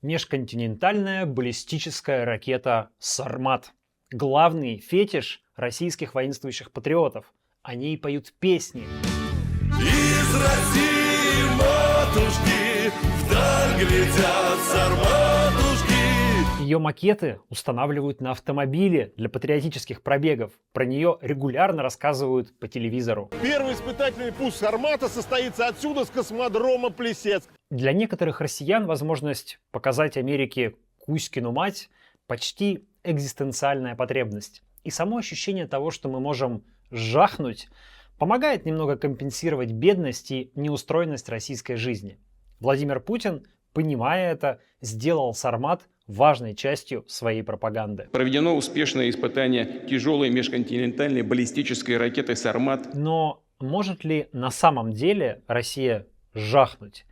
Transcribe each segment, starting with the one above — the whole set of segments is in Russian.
Межконтинентальная баллистическая ракета «Сармат». Главный фетиш российских воинствующих патриотов. О ней поют песни. Из России матушки вдаль глядят сарматушки. Ее макеты устанавливают на автомобиле для патриотических пробегов. Про нее регулярно рассказывают по телевизору. Первый испытательный пуск «Сармата» состоится отсюда, с космодрома Плесецк. Для некоторых россиян возможность показать Америке Кузькину мать почти экзистенциальная потребность. И само ощущение того, что мы можем жахнуть, помогает немного компенсировать бедность и неустроенность российской жизни. Владимир Путин, понимая это, сделал «Сармат» важной частью своей пропаганды. Проведено успешное испытание тяжелой межконтинентальной баллистической ракеты «Сармат». Но может ли на самом деле Россия жахнуть?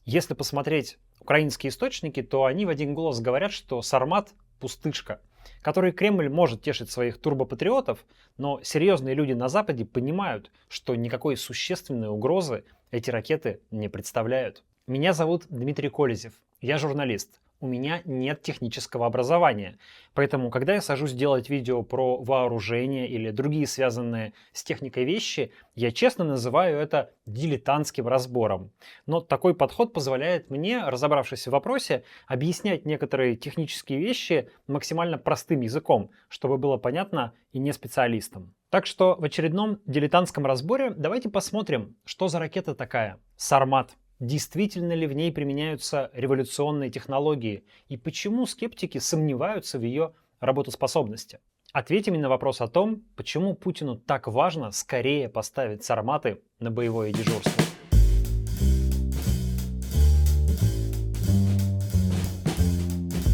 Если посмотреть украинские источники, то они в один голос говорят, что «Сармат» — пустышка, которой Кремль может тешить своих турбопатриотов, но серьезные люди на Западе понимают, что никакой существенной угрозы эти ракеты не представляют. Меня зовут Дмитрий Колезев, я журналист. У меня нет технического образования, поэтому, когда я сажусь делать видео про вооружение или другие связанные с техникой вещи, я честно называю это дилетантским разбором. Но такой подход позволяет мне, разобравшись в вопросе, объяснять некоторые технические вещи максимально простым языком, чтобы было понятно и не специалистам. Так что в очередном дилетантском разборе давайте посмотрим, что за ракета такая «Сармат». Действительно ли в ней применяются революционные технологии и почему скептики сомневаются в ее работоспособности? Ответим на вопрос о том, почему Путину так важно скорее поставить «Сарматы» на боевое дежурство.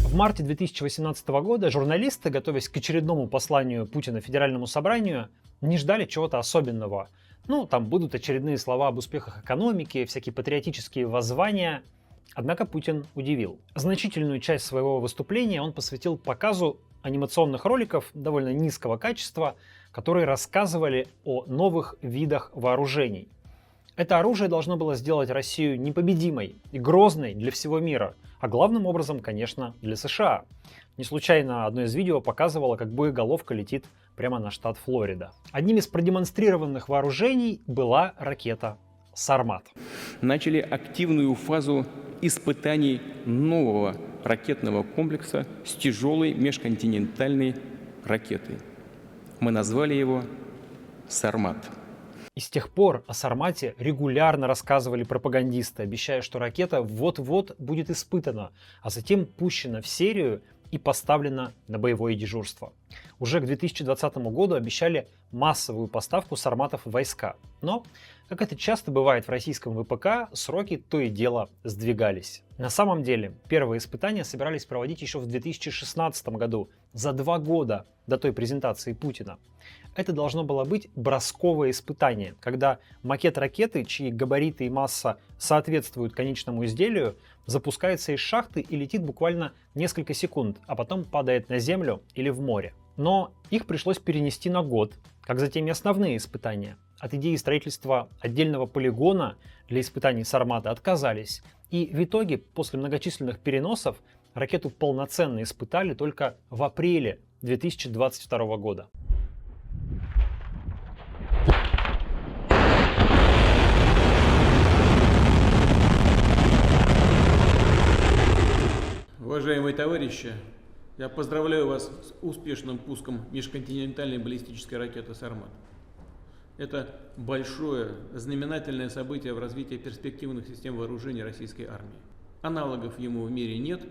В марте 2018 года журналисты, готовясь к очередному посланию Путина Федеральному собранию, не ждали чего-то особенного. Там будут очередные слова об успехах экономики, всякие патриотические воззвания. Однако Путин удивил. Значительную часть своего выступления он посвятил показу анимационных роликов довольно низкого качества, которые рассказывали о новых видах вооружений. Это оружие должно было сделать Россию непобедимой и грозной для всего мира, а главным образом, конечно, для США. Не случайно одно из видео показывало, как боеголовка летит прямо на штат Флорида. Одним из продемонстрированных вооружений была ракета «Сармат». Начали активную фазу испытаний нового ракетного комплекса с тяжелой межконтинентальной ракетой. Мы назвали его «Сармат». И с тех пор о «Сармате» регулярно рассказывали пропагандисты, обещая, что ракета вот-вот будет испытана, а затем пущена в серию и поставлена на боевое дежурство. Уже к 2020 году обещали массовую поставку «Сарматов» в войска. Но, как это часто бывает в российском ВПК, сроки то и дело сдвигались. На самом деле, первые испытания собирались проводить еще в 2016 году, за 2 года до той презентации Путина. Это должно было быть бросковое испытание, когда макет ракеты, чьи габариты и масса соответствуют конечному изделию, запускается из шахты и летит буквально несколько секунд, а потом падает на землю или в море. Но их пришлось перенести на год, как затем и основные испытания. От идеи строительства отдельного полигона для испытаний «Сармата» отказались, и в итоге, после многочисленных переносов, ракету полноценно испытали только в апреле 2022 года. Уважаемые товарищи, я поздравляю вас с успешным пуском межконтинентальной баллистической ракеты «Сармат». Это большое, знаменательное событие в развитии перспективных систем вооружения российской армии. Аналогов ему в мире нет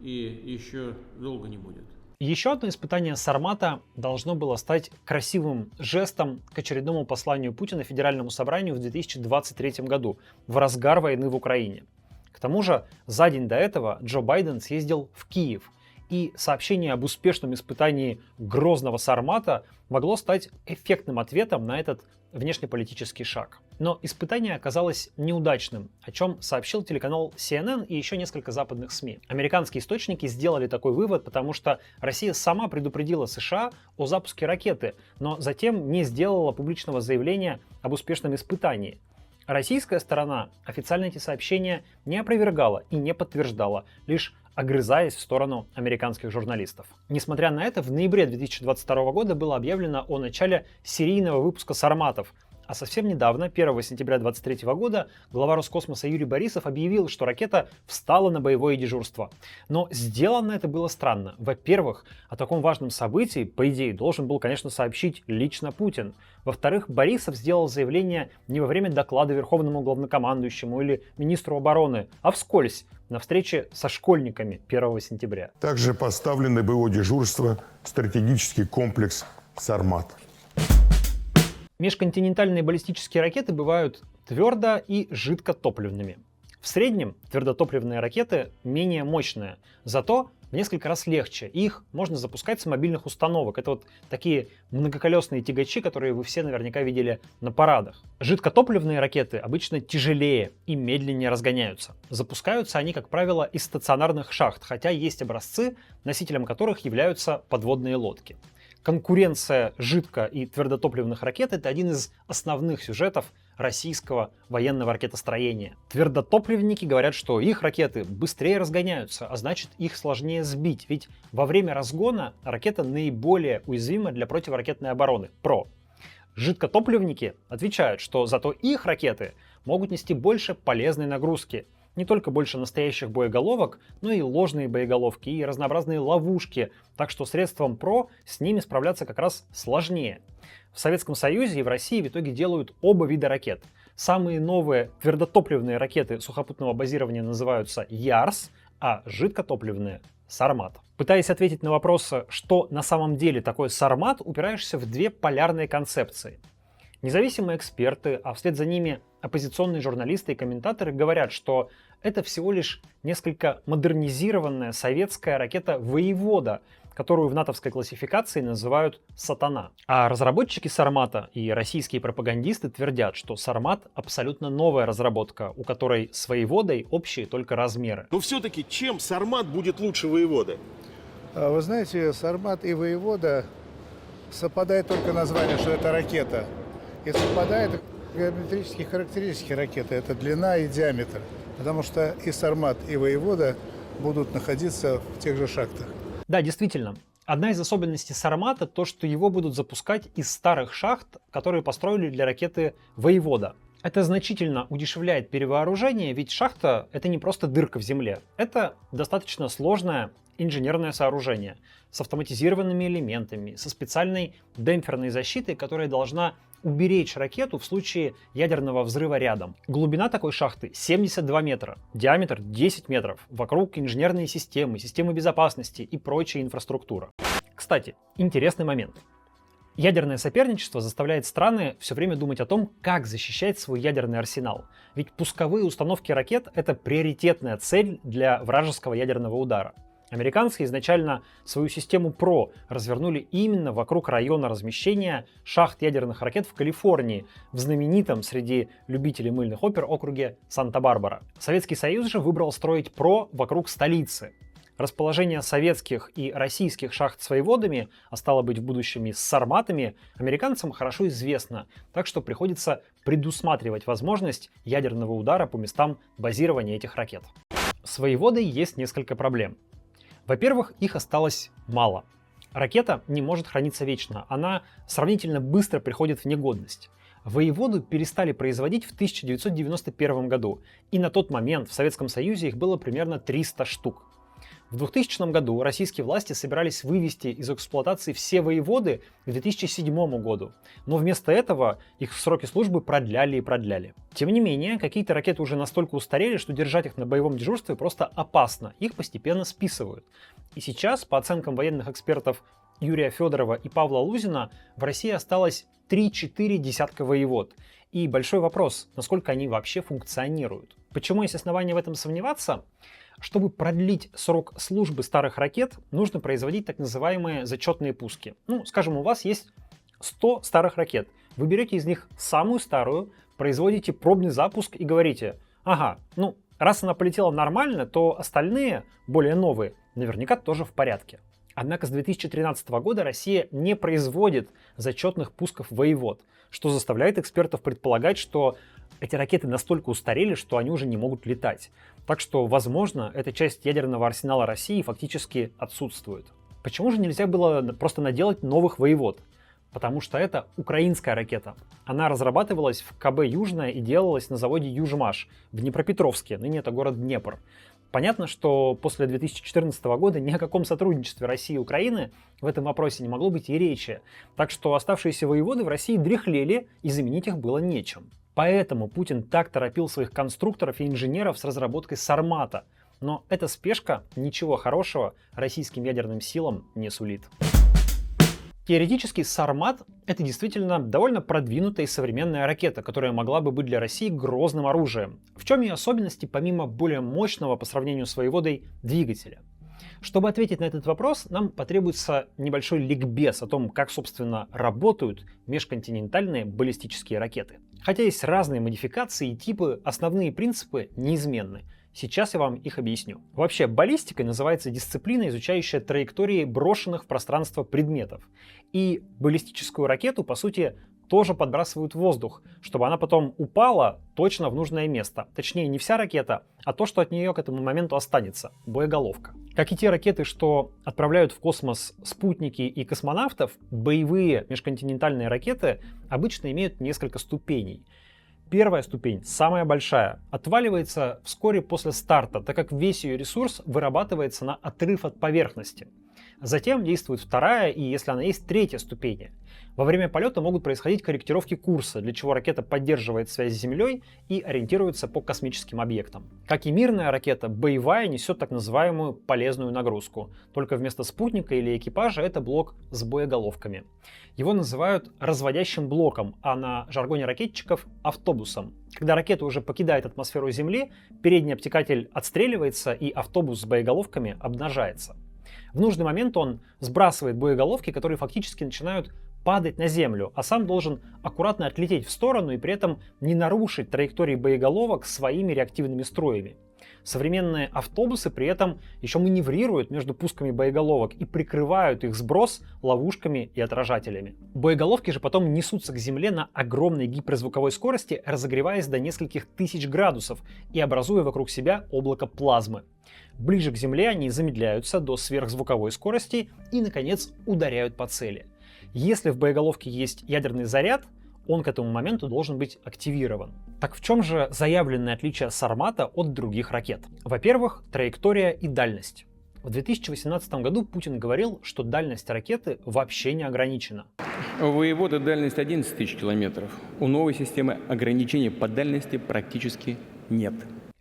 и еще долго не будет. Еще одно испытание «Сармата» должно было стать красивым жестом к очередному посланию Путина Федеральному собранию в 2023 году, в разгар войны в Украине. К тому же, за день до этого Джо Байден съездил в Киев, и сообщение об успешном испытании грозного «Сармата» могло стать эффектным ответом на этот внешнеполитический шаг. Но испытание оказалось неудачным, о чем сообщил телеканал CNN и еще несколько западных СМИ. Американские источники сделали такой вывод, потому что Россия сама предупредила США о запуске ракеты, но затем не сделала публичного заявления об успешном испытании. Российская сторона официально эти сообщения не опровергала и не подтверждала, лишь огрызаясь в сторону американских журналистов. Несмотря на это, в ноябре 2022 года было объявлено о начале серийного выпуска «Сарматов», а совсем недавно, 1 сентября 2023 года, глава Роскосмоса Юрий Борисов объявил, что ракета встала на боевое дежурство. Но сделано это было странно. Во-первых, о таком важном событии, по идее, должен был, конечно, сообщить лично Путин. Во-вторых, Борисов сделал заявление не во время доклада Верховному главнокомандующему или министру обороны, а вскользь, на встрече со школьниками 1 сентября. Также поставлен на боевое дежурство стратегический комплекс «Сармат». Межконтинентальные баллистические ракеты бывают твердо- и жидкотопливными. В среднем твердотопливные ракеты менее мощные, зато в несколько раз легче. Их можно запускать с мобильных установок. Это вот такие многоколесные тягачи, которые вы все наверняка видели на парадах. Жидкотопливные ракеты обычно тяжелее и медленнее разгоняются. Запускаются они, как правило, из стационарных шахт, хотя есть образцы, носителем которых являются подводные лодки. Конкуренция жидко- и твердотопливных ракет — это один из основных сюжетов российского военного ракетостроения. Твердотопливники говорят, что их ракеты быстрее разгоняются, а значит их сложнее сбить, ведь во время разгона ракета наиболее уязвима для противоракетной обороны ПРО. Жидкотопливники отвечают, что зато их ракеты могут нести больше полезной нагрузки. Не только больше настоящих боеголовок, но и ложные боеголовки и разнообразные ловушки, так что средством ПРО с ними справляться как раз сложнее. В Советском Союзе и в России в итоге делают оба вида ракет. Самые новые твердотопливные ракеты сухопутного базирования называются ЯРС, а жидкотопливные — Сармат. Пытаясь ответить на вопрос, что на самом деле такое Сармат, упираешься в две полярные концепции. Независимые эксперты, а вслед за ними оппозиционные журналисты и комментаторы говорят, что это всего лишь несколько модернизированная советская ракета «Воевода», которую в натовской классификации называют «Сатана». А разработчики Сармата и российские пропагандисты твердят, что Сармат абсолютно новая разработка, у которой с Воеводой общие только размеры. Но все-таки чем Сармат будет лучше Воеводы? Вы знаете, Сармат и Воевода совпадает только название, что это ракета. И совпадают геометрические характеристики ракеты. Это длина и диаметр. Потому что и Сармат, и Воевода будут находиться в тех же шахтах. Да, действительно. Одна из особенностей Сармата — то, что его будут запускать из старых шахт, которые построили для ракеты Воевода. Это значительно удешевляет перевооружение, ведь шахта — это не просто дырка в земле. Это достаточно сложное инженерное сооружение с автоматизированными элементами, со специальной демпферной защитой, которая должна уберечь ракету в случае ядерного взрыва рядом. Глубина такой шахты 72 метра, диаметр 10 метров, вокруг инженерные системы, системы безопасности и прочая инфраструктура. Кстати, интересный момент. Ядерное соперничество заставляет страны все время думать о том, как защищать свой ядерный арсенал. Ведь пусковые установки ракет — это приоритетная цель для вражеского ядерного удара. Американцы изначально свою систему ПРО развернули именно вокруг района размещения шахт ядерных ракет в Калифорнии, в знаменитом среди любителей мыльных опер округе Санта-Барбара. Советский Союз же выбрал строить ПРО вокруг столицы. Расположение советских и российских шахт с Воеводами, а стало быть в будущем и с Сарматами, американцам хорошо известно, так что приходится предусматривать возможность ядерного удара по местам базирования этих ракет. С Воеводой есть несколько проблем. Во-первых, их осталось мало. Ракета не может храниться вечно, она сравнительно быстро приходит в негодность. Воеводу перестали производить в 1991 году, и на тот момент в Советском Союзе их было примерно 300 штук. В 2000 году российские власти собирались вывести из эксплуатации все Воеводы к 2007 году, но вместо этого их сроки службы продляли и продляли. Тем не менее, какие-то ракеты уже настолько устарели, что держать их на боевом дежурстве просто опасно, их постепенно списывают. И сейчас, по оценкам военных экспертов Юрия Федорова и Павла Лузина, в России осталось 3-4 десятка Воевод. И большой вопрос, насколько они вообще функционируют. Почему есть основания в этом сомневаться? Чтобы продлить срок службы старых ракет, нужно производить так называемые зачетные пуски. Скажем, у вас есть 100 старых ракет. Вы берете из них самую старую, производите пробный запуск и говорите: ага, раз она полетела нормально, то остальные, более новые, наверняка тоже в порядке. Однако с 2013 года Россия не производит зачетных пусков Воевод, что заставляет экспертов предполагать, что Эти ракеты настолько устарели, что они уже не могут летать. Так что, возможно, эта часть ядерного арсенала России фактически отсутствует. Почему же нельзя было просто наделать новых воевод? Потому что это украинская ракета. Она разрабатывалась в КБ «Южная» и делалась на заводе «Южмаш» в Днепропетровске, ныне это город Днепр. Понятно, что после 2014 года ни о каком сотрудничестве России и Украины в этом вопросе не могло быть и речи. Так что оставшиеся воеводы в России дряхлели, и заменить их было нечем. Поэтому Путин так торопил своих конструкторов и инженеров с разработкой «Сармата». Но эта спешка ничего хорошего российским ядерным силам не сулит. Теоретически «Сармат» — это действительно довольно продвинутая и современная ракета, которая могла бы быть для России грозным оружием. В чем ее особенности, помимо более мощного по сравнению с воеводой двигателя? Чтобы ответить на этот вопрос, нам потребуется небольшой ликбез о том, как, собственно, работают межконтинентальные баллистические ракеты. Хотя есть разные модификации и типы, основные принципы неизменны. Сейчас я вам их объясню. Вообще, баллистикой называется дисциплина, изучающая траектории брошенных в пространство предметов. И баллистическую ракету, по сути, тоже подбрасывают в воздух, чтобы она потом упала точно в нужное место. Точнее, не вся ракета, а то, что от нее к этому моменту останется – боеголовка. Как и те ракеты, что отправляют в космос спутники и космонавтов, боевые межконтинентальные ракеты обычно имеют несколько ступеней. Первая ступень, самая большая, отваливается вскоре после старта, так как весь ее ресурс вырабатывается на отрыв от поверхности. Затем действует вторая и, если она есть, третья ступени. Во время полета могут происходить корректировки курса, для чего ракета поддерживает связь с Землей и ориентируется по космическим объектам. Как и мирная ракета, боевая несет так называемую полезную нагрузку. Только вместо спутника или экипажа это блок с боеголовками. Его называют разводящим блоком, а на жаргоне ракетчиков — автобусом. Когда ракета уже покидает атмосферу Земли, передний обтекатель отстреливается и автобус с боеголовками обнажается. В нужный момент он сбрасывает боеголовки, которые фактически начинают падать на землю, а сам должен аккуратно отлететь в сторону и при этом не нарушить траектории боеголовок своими реактивными струями. Современные автобусы при этом еще маневрируют между пусками боеголовок и прикрывают их сброс ловушками и отражателями. Боеголовки же потом несутся к земле на огромной гиперзвуковой скорости, разогреваясь до нескольких тысяч градусов и образуя вокруг себя облако плазмы. Ближе к земле они замедляются до сверхзвуковой скорости и, наконец, ударяют по цели. Если в боеголовке есть ядерный заряд, он к этому моменту должен быть активирован. Так в чем же заявленное отличие «Сармата» от других ракет? Во-первых, траектория и дальность. В 2018 году Путин говорил, что дальность ракеты вообще не ограничена. У воевода дальность 11 тысяч километров. У новой системы ограничений по дальности практически нет.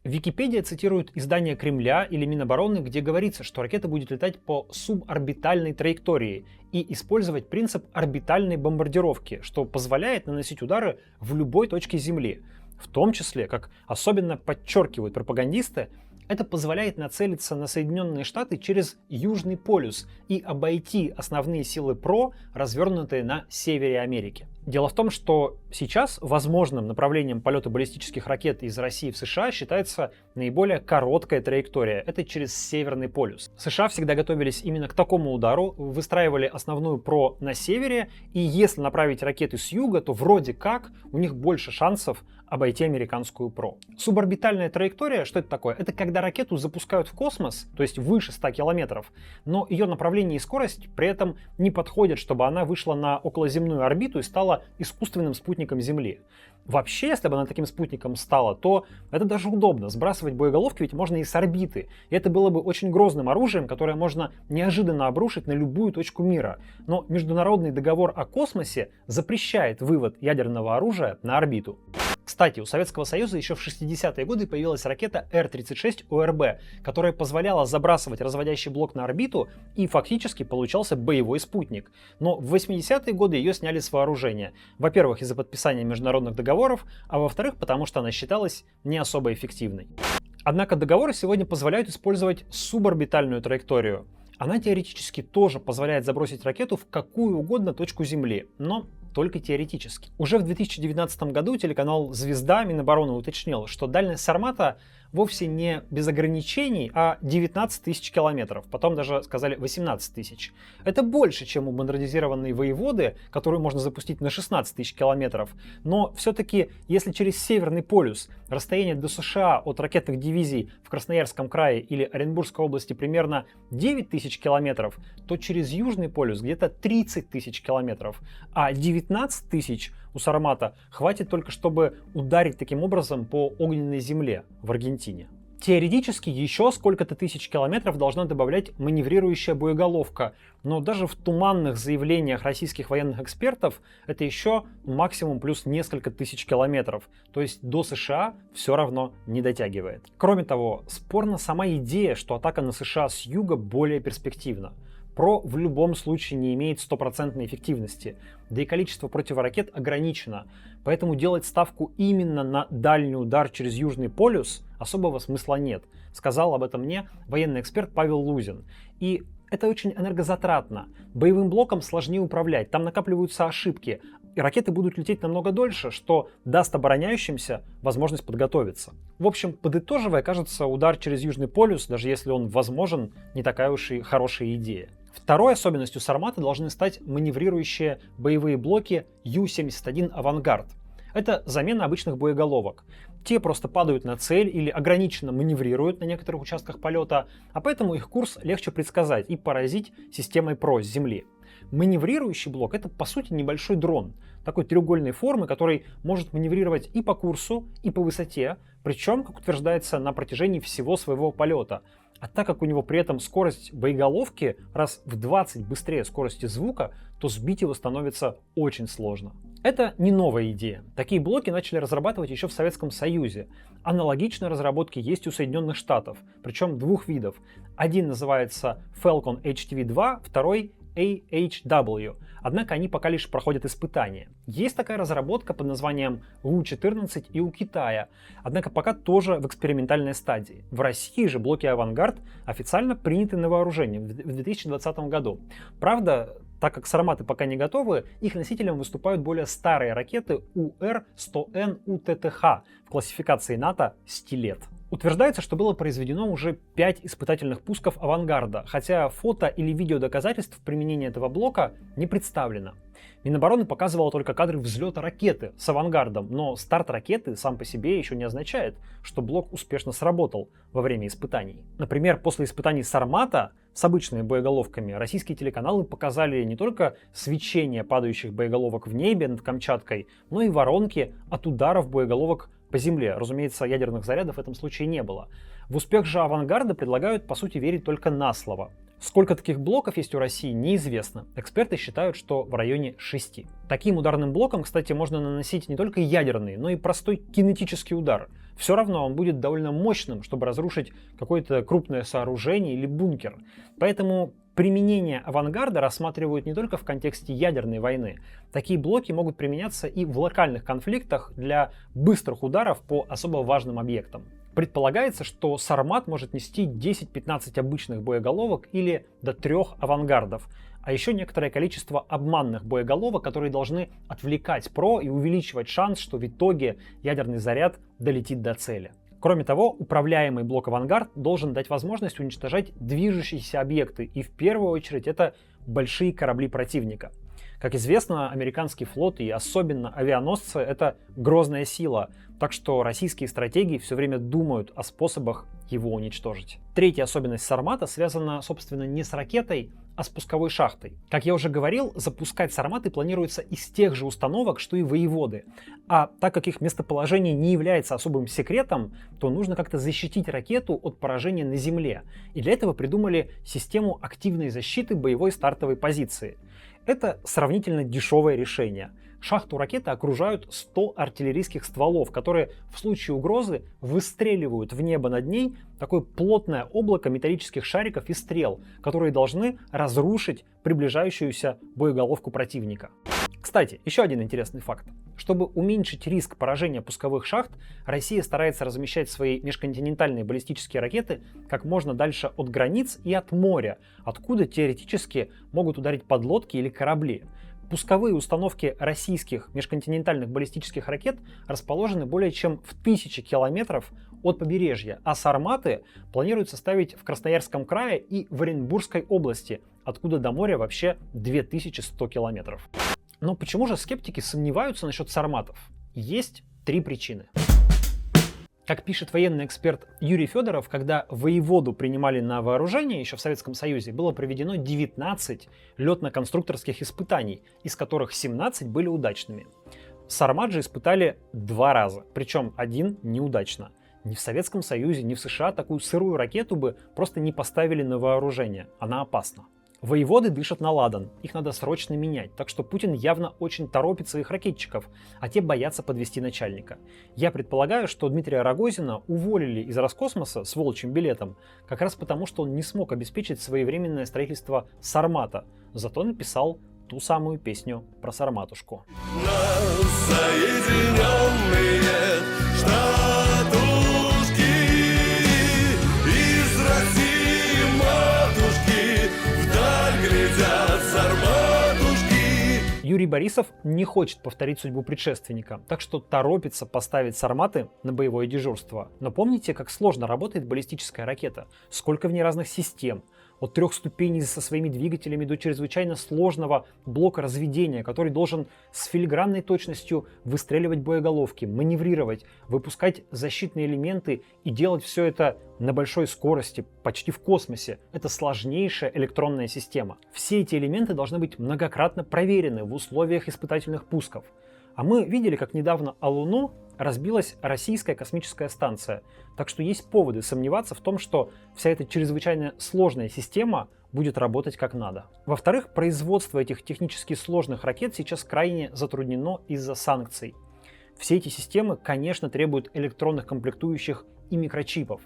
Википедия цитирует издание Кремля или Минобороны, где говорится, что ракета будет летать по суборбитальной траектории и использовать принцип орбитальной бомбардировки, что позволяет наносить удары в любой точке Земли. В том числе, как особенно подчеркивают пропагандисты, это позволяет нацелиться на Соединенные Штаты через Южный полюс и обойти основные силы ПРО, развернутые на севере Америки. Дело в том, что сейчас возможным направлением полета баллистических ракет из России в США считается наиболее короткая траектория. Это через Северный полюс. США всегда готовились именно к такому удару, выстраивали основную ПРО на севере, и если направить ракеты с юга, то вроде как у них больше шансов обойти американскую ПРО. Суборбитальная траектория, что это такое? Это когда ракету запускают в космос, то есть выше 100 километров, но ее направление и скорость при этом не подходят, чтобы она вышла на околоземную орбиту и стала искусственным спутником Земли. Вообще, если бы она таким спутником стала, то это даже удобно. Сбрасывать боеголовки ведь можно и с орбиты. И это было бы очень грозным оружием, которое можно неожиданно обрушить на любую точку мира. Но Международный договор о космосе запрещает вывод ядерного оружия на орбиту. Кстати, у Советского Союза еще в 60-е годы появилась ракета Р-36 ОРБ, которая позволяла забрасывать разводящий блок на орбиту, и фактически получался боевой спутник. Но в 80-е годы ее сняли с вооружения. Во-первых, из-за подписания международных договоров, а во-вторых, потому что она считалась не особо эффективной. Однако договоры сегодня позволяют использовать суборбитальную траекторию. Она теоретически тоже позволяет забросить ракету в какую угодно точку Земли, но только теоретически. Уже в 2019 году телеканал «Звезда» Минобороны уточнил, что дальность «Сармата» вовсе не без ограничений, а 19 тысяч километров. Потом даже сказали 18 тысяч. Это больше, чем у модернизированной «Воеводы», которую можно запустить на 16 тысяч километров. Но все-таки, если через Северный полюс расстояние до США от ракетных дивизий в Красноярском крае или Оренбургской области примерно 9 тысяч километров, то через Южный полюс где-то 30 тысяч километров, а 19 тысяч у «Сармата» хватит только, чтобы ударить таким образом по огненной земле в Аргентине. Теоретически еще сколько-то тысяч километров должна добавлять маневрирующая боеголовка, но даже в туманных заявлениях российских военных экспертов это еще максимум плюс несколько тысяч километров, то есть до США все равно не дотягивает. Кроме того, спорна сама идея, что атака на США с юга более перспективна. ПРО в любом случае не имеет стопроцентной эффективности, да и количество противоракет ограничено, поэтому делать ставку именно на дальний удар через Южный полюс особого смысла нет, сказал об этом мне военный эксперт Павел Лузин. И это очень энергозатратно, боевым блоком сложнее управлять, там накапливаются ошибки, и ракеты будут лететь намного дольше, что даст обороняющимся возможность подготовиться. В общем, подытоживая, кажется, удар через Южный полюс, даже если он возможен, не такая уж и хорошая идея. Второй особенностью «Сармата» должны стать маневрирующие боевые блоки Ю-71 «Авангард». Это замена обычных боеголовок. Те просто падают на цель или ограниченно маневрируют на некоторых участках полета, а поэтому их курс легче предсказать и поразить системой ПРО с Земли. Маневрирующий блок — это по сути небольшой дрон, такой треугольной формы, который может маневрировать и по курсу, и по высоте, причем, как утверждается, на протяжении всего своего полета. А так как у него при этом скорость боеголовки раз в 20 быстрее скорости звука, то сбить его становится очень сложно. Это не новая идея. Такие блоки начали разрабатывать еще в Советском Союзе. Аналогичные разработки есть у Соединенных Штатов, причем двух видов. Один называется Falcon HTV-2, второй AHW, однако они пока лишь проходят испытания. Есть такая разработка под названием ВУ-14 и у Китая, однако пока тоже в экспериментальной стадии. В России же блоки «Авангард» официально приняты на вооружение в 2020 году. Правда, так как «Сарматы» пока не готовы, их носителем выступают более старые ракеты УР-100Н УТТХ в классификации НАТО «Стилет». Утверждается, что было произведено уже 5 испытательных пусков «Авангарда», хотя фото или видео доказательств применения этого блока не представлено. Минобороны показывала только кадры взлета ракеты с «Авангардом», но старт ракеты сам по себе еще не означает, что блок успешно сработал во время испытаний. Например, после испытаний «Сармата» с обычными боеголовками российские телеканалы показали не только свечение падающих боеголовок в небе над Камчаткой, но и воронки от ударов боеголовок по земле. Разумеется, ядерных зарядов в этом случае не было. В успех же «Авангарда» предлагают, по сути, верить только на слово. Сколько таких блоков есть у России, неизвестно. Эксперты считают, что в районе 6. Таким ударным блоком, кстати, можно наносить не только ядерный, но и простой кинетический удар. Все равно он будет довольно мощным, чтобы разрушить какое-то крупное сооружение или бункер. Поэтому применение «Авангарда» рассматривают не только в контексте ядерной войны. Такие блоки могут применяться и в локальных конфликтах для быстрых ударов по особо важным объектам. Предполагается, что «Сармат» может нести 10-15 обычных боеголовок или до 3 «Авангардов», а еще некоторое количество обманных боеголовок, которые должны отвлекать ПРО и увеличивать шанс, что в итоге ядерный заряд долетит до цели. Кроме того, управляемый блок «Авангард» должен дать возможность уничтожать движущиеся объекты, и в первую очередь это большие корабли противника. Как известно, американский флот и особенно авианосцы — это грозная сила, так что российские стратеги все время думают о способах его уничтожить. Третья особенность «Сармата» связана, собственно, не с ракетой, а с пусковой шахтой. Как я уже говорил, запускать «Сарматы» планируется из тех же установок, что и «Воеводы». А так как их местоположение не является особым секретом, то нужно как-то защитить ракету от поражения на земле. И для этого придумали систему активной защиты боевой стартовой позиции. Это сравнительно дешевое решение. Шахту ракеты окружают 100 артиллерийских стволов, которые в случае угрозы выстреливают в небо над ней такое плотное облако металлических шариков и стрел, которые должны разрушить приближающуюся боеголовку противника. Кстати, еще один интересный факт. Чтобы уменьшить риск поражения пусковых шахт, Россия старается размещать свои межконтинентальные баллистические ракеты как можно дальше от границ и от моря, откуда теоретически могут ударить подлодки или корабли. Пусковые установки российских межконтинентальных баллистических ракет расположены более чем в 1000 километров от побережья, а «Сарматы» планируется ставить в Красноярском крае и в Оренбургской области, откуда до моря вообще 2100 километров. Но почему же скептики сомневаются насчет «Сарматов»? Есть 3 причины. Как пишет военный эксперт Юрий Федоров, когда воеводу принимали на вооружение еще в Советском Союзе, было проведено 19 летно-конструкторских испытаний, из которых 17 были удачными. «Сармат» же испытали 2 раза, причем один неудачно. Ни в Советском Союзе, ни в США такую сырую ракету бы просто не поставили на вооружение, она опасна. Воеводы дышат на ладан, их надо срочно менять, так что Путин явно очень торопит своих ракетчиков, а те боятся подвести начальника. Я предполагаю, что Дмитрия Рогозина уволили из Роскосмоса с волчьим билетом, как раз потому, что он не смог обеспечить своевременное строительство «Сармата», зато написал ту самую песню про Сарматушку. Нас соединенные штатушки из России матушки вдаль глядят сарматушки. Юрий Борисов не хочет повторить судьбу предшественника, так что торопится поставить «Сарматы» на боевое дежурство. Но помните, как сложно работает баллистическая ракета? Сколько в ней разных систем? От 3 ступеней со своими двигателями до чрезвычайно сложного блока разведения, который должен с филигранной точностью выстреливать боеголовки, маневрировать, выпускать защитные элементы и делать все это на большой скорости, почти в космосе. Это сложнейшая электронная система. Все эти элементы должны быть многократно проверены в условиях испытательных пусков. А мы видели, как недавно о Луну разбилась российская космическая станция. Так что есть поводы сомневаться в том, что вся эта чрезвычайно сложная система будет работать как надо. Во-вторых, производство этих технически сложных ракет сейчас крайне затруднено из-за санкций. Все эти системы, конечно, требуют электронных комплектующих и микрочипов.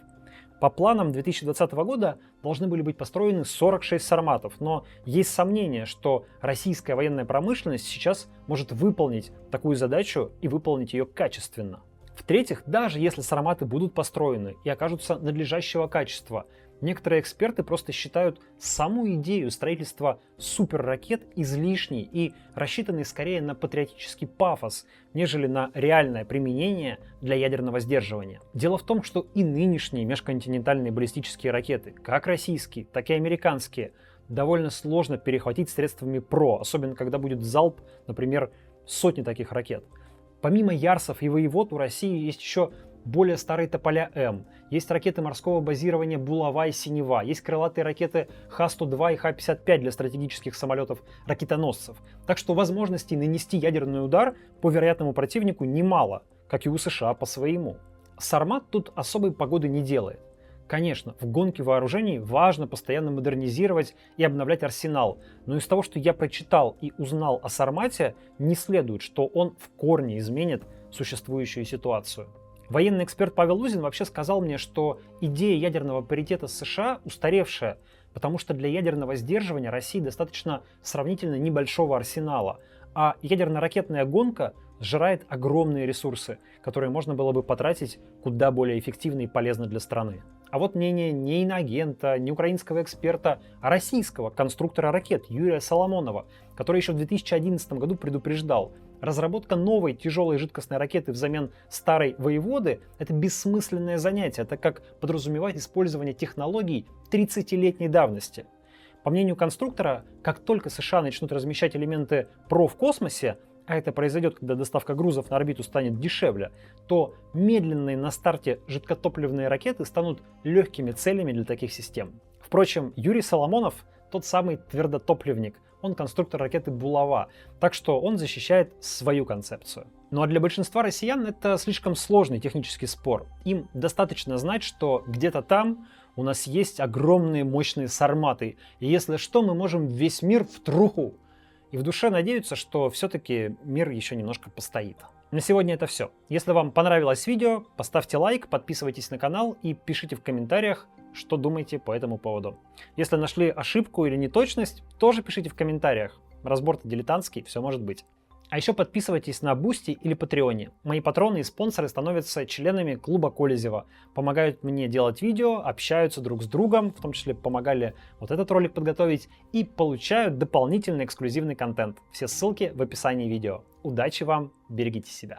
По планам 2020 года должны были быть построены 46 «Сарматов», но есть сомнение, что российская военная промышленность сейчас может выполнить такую задачу и выполнить ее качественно. В-третьих, даже если «Сарматы» будут построены и окажутся надлежащего качества, некоторые эксперты просто считают саму идею строительства суперракет излишней и рассчитанной скорее на патриотический пафос, нежели на реальное применение для ядерного сдерживания. Дело в том, что и нынешние межконтинентальные баллистические ракеты, как российские, так и американские, довольно сложно перехватить средствами ПРО, особенно когда будет залп, например, сотни таких ракет. Помимо Ярсов и Воевод у России есть еще более старые тополя М, есть ракеты морского базирования «Булава» и «Синева», есть крылатые ракеты Х-102 и Х-55 для стратегических самолетов-ракетоносцев. Так что возможностей нанести ядерный удар по вероятному противнику немало, как и у США по своему. «Сармат» тут особой погоды не делает. Конечно, в гонке вооружений важно постоянно модернизировать и обновлять арсенал, но из того, что я прочитал и узнал о «Сармате», не следует, что он в корне изменит существующую ситуацию. Военный эксперт Павел Лузин вообще сказал мне, что идея ядерного паритета с США устаревшая, потому что для ядерного сдерживания России достаточно сравнительно небольшого арсенала, а ядерно-ракетная гонка сжирает огромные ресурсы, которые можно было бы потратить куда более эффективно и полезно для страны. А вот мнение не иноагента, не украинского эксперта, а российского конструктора ракет Юрия Соломонова, который еще в 2011 году предупреждал: разработка новой тяжелой жидкостной ракеты взамен старой «Воеводы» — это бессмысленное занятие, так как подразумевает использование технологий 30-летней давности. По мнению конструктора, как только США начнут размещать элементы ПРО в космосе, а это произойдет, когда доставка грузов на орбиту станет дешевле, то медленные на старте жидкотопливные ракеты станут легкими целями для таких систем. Впрочем, Юрий Соломонов тот самый твердотопливник, он конструктор ракеты «Булава», так что он защищает свою концепцию. Ну а для большинства россиян это слишком сложный технический спор. Им достаточно знать, что где-то там у нас есть огромные мощные «Сарматы», и если что, мы можем весь мир в труху. И в душе надеются, что все-таки мир еще немножко постоит. На сегодня это все. Если вам понравилось видео, поставьте лайк, подписывайтесь на канал и пишите в комментариях, что думаете по этому поводу. Если нашли ошибку или неточность, тоже пишите в комментариях. Разбор-то дилетантский, все может быть. А еще подписывайтесь на Бусти или Патреоне. Мои патроны и спонсоры становятся членами клуба Колезева. Помогают мне делать видео, общаются друг с другом, в том числе помогали вот этот ролик подготовить, и получают дополнительный эксклюзивный контент. Все ссылки в описании видео. Удачи вам, берегите себя.